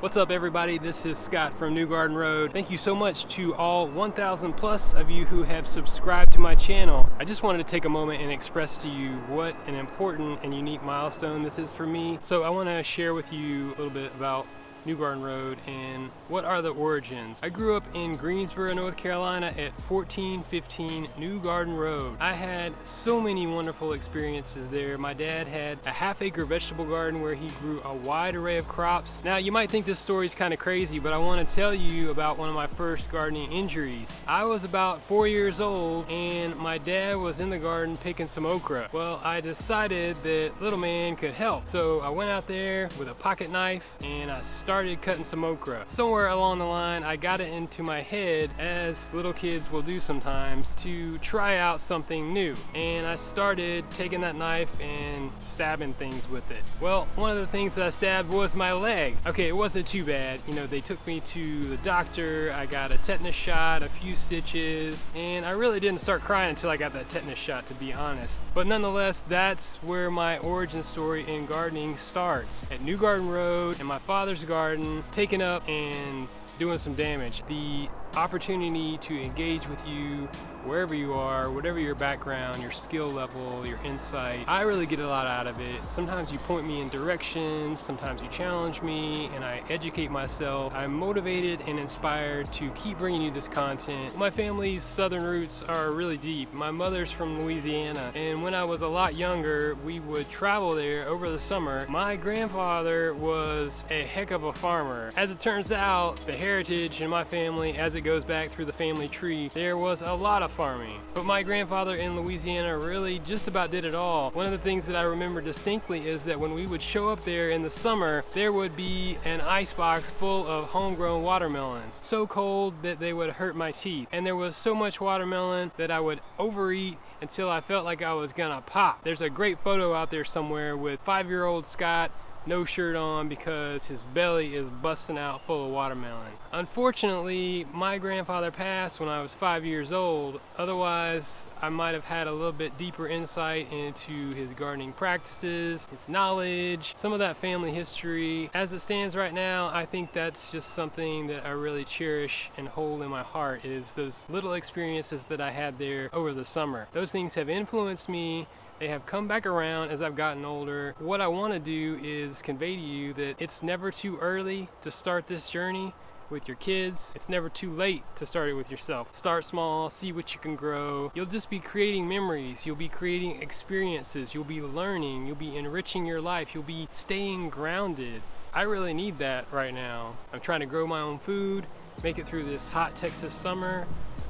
What's up everybody, this is Scott from New Garden Road. Thank you so much to all 1,000 plus of you who have subscribed to my channel. I just wanted to take a moment and express to you what an important and unique milestone this is for me. So I want to share with you a little bit about New Garden Road and what are the origins. I grew up in Greensboro, North Carolina at 1415 New Garden Road. I had so many wonderful experiences there. My dad had a half-acre vegetable garden where he grew a wide array of crops. Now you might think this story is kind of crazy, but I want to tell you about one of my first gardening injuries. I was about 4 years old and my dad was in the garden picking some okra. Well, I decided that little man could help. So I went out there with a pocket knife and I started cutting some okra. Somewhere along the line, I got it into my head, as little kids will do sometimes, to try out something new. And I started taking that knife and stabbing things with it. Well, one of the things that I stabbed was my leg. Okay, it wasn't too bad. You know, they took me to the doctor. I got a tetanus shot, a few stitches, and I really didn't start crying until I got that tetanus shot, to be honest. But nonetheless, that's where my origin story in gardening starts. At New Garden Road in my father's garden, taking up and doing some damage. The opportunity to engage with you wherever you are, whatever your background, your skill level, your insight. I really get a lot out of it. Sometimes you point me in directions, sometimes you challenge me, and I educate myself. I'm motivated and inspired to keep bringing you this content. My family's southern roots are really deep. My mother's from Louisiana, and when I was a lot younger, we would travel there over the summer. My grandfather was a heck of a farmer. As it turns out, the heritage in my family, as it goes back through the family tree, there was a lot of farming. But my grandfather in Louisiana really just about did it all. One of the things that I remember distinctly is that when we would show up there in the summer, there would be an icebox full of homegrown watermelons. So cold that they would hurt my teeth. And there was so much watermelon that I would overeat until I felt like I was gonna pop. There's a great photo out there somewhere with 5-year-old Scott, no shirt on because his belly is busting out full of watermelon. Unfortunately, my grandfather passed when I was 5 years old. Otherwise, I might have had a little bit deeper insight into his gardening practices, his knowledge, some of that family history. As it stands right now, I think that's just something that I really cherish and hold in my heart, is those little experiences that I had there over the summer. Those things have influenced me. They have come back around as I've gotten older. What I want to do is convey to you that it's never too early to start this journey with your kids. It's never too late to start it with yourself. Start small, see what you can grow. You'll just be creating memories. You'll be creating experiences. You'll be learning. You'll be enriching your life. You'll be staying grounded. I really need that right now. I'm trying to grow my own food, make it through this hot Texas summer,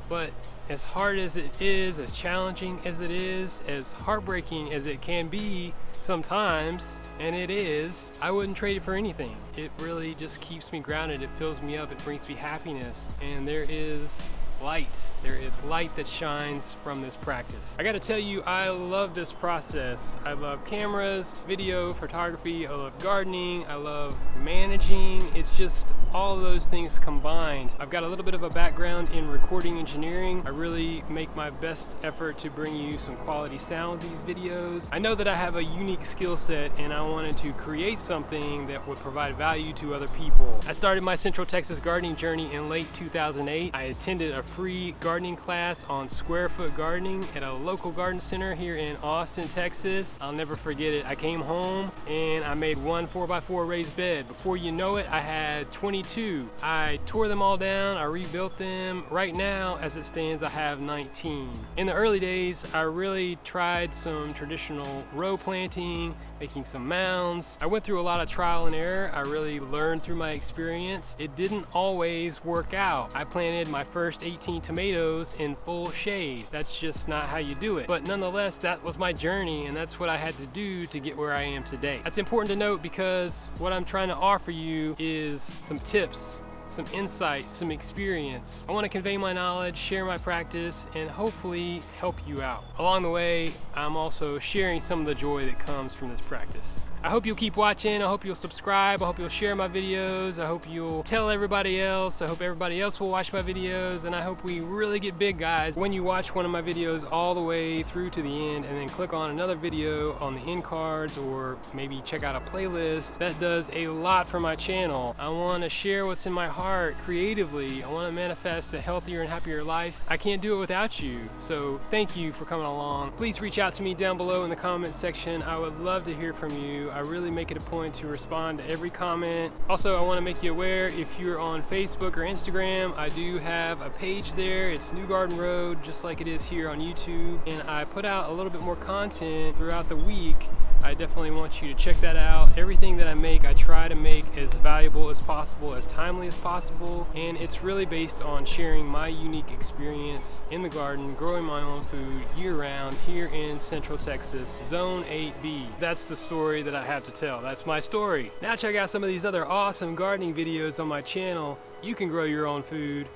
but as hard as it is, as challenging as it is, as heartbreaking as it can be sometimes, and it is, I wouldn't trade it for anything. It really just keeps me grounded. It fills me up. It brings me happiness. And there is light. There is light that shines from this practice. I gotta tell you, I love this process. I love cameras, video, photography. I love gardening. I love managing. It's just all of those things combined. I've got a little bit of a background in recording engineering. I really make my best effort to bring you some quality sound with these videos. I know that I have a unique skill set and I wanted to create something that would provide value to other people. I started my Central Texas gardening journey in late 2008. I attended a free gardening class on square foot gardening at a local garden center here in Austin, Texas. I'll never forget it. I came home and I made one 4x4 raised bed. Before you know it, I had 22. I tore them all down. I rebuilt them. Right now, as it stands, I have 19. In the early days, I really tried some traditional row planting, making some mounds. I went through a lot of trial and error. I really learned through my experience. It didn't always work out. I planted my first 18 tomatoes in full shade. That's just not how you do it. But nonetheless, that was my journey and that's what I had to do to get where I am today. That's important to note because what I'm trying to offer you is some tips, some insight, some experience. I want to convey my knowledge, share my practice, and hopefully help you out. Along the way, I'm also sharing some of the joy that comes from this practice. I hope you'll keep watching. I hope you'll subscribe. I hope you'll share my videos. I hope you'll tell everybody else. I hope everybody else will watch my videos. And I hope we really get big, guys. When you watch one of my videos all the way through to the end and then click on another video on the end cards, or maybe check out a playlist, that does a lot for my channel. I want to share what's in my heart creatively. I want to manifest a healthier and happier life. I can't do it without you. So thank you for coming along. Please reach out to me down below in the comment section. I would love to hear from you. I really make it a point to respond to every comment. Also, I want to make you aware, if you're on Facebook or Instagram, I do have a page there. It's New Garden Road, just like it is here on YouTube. And I put out a little bit more content throughout the week. I definitely want you to check that out. Everything that I make, I try to make as valuable as possible, as timely as possible, and it's really based on sharing my unique experience in the garden, growing my own food year-round here in Central Texas, Zone 8B. That's the story that I have to tell. That's my story. Now check out some of these other awesome gardening videos on my channel. You can grow your own food.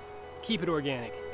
Keep it organic.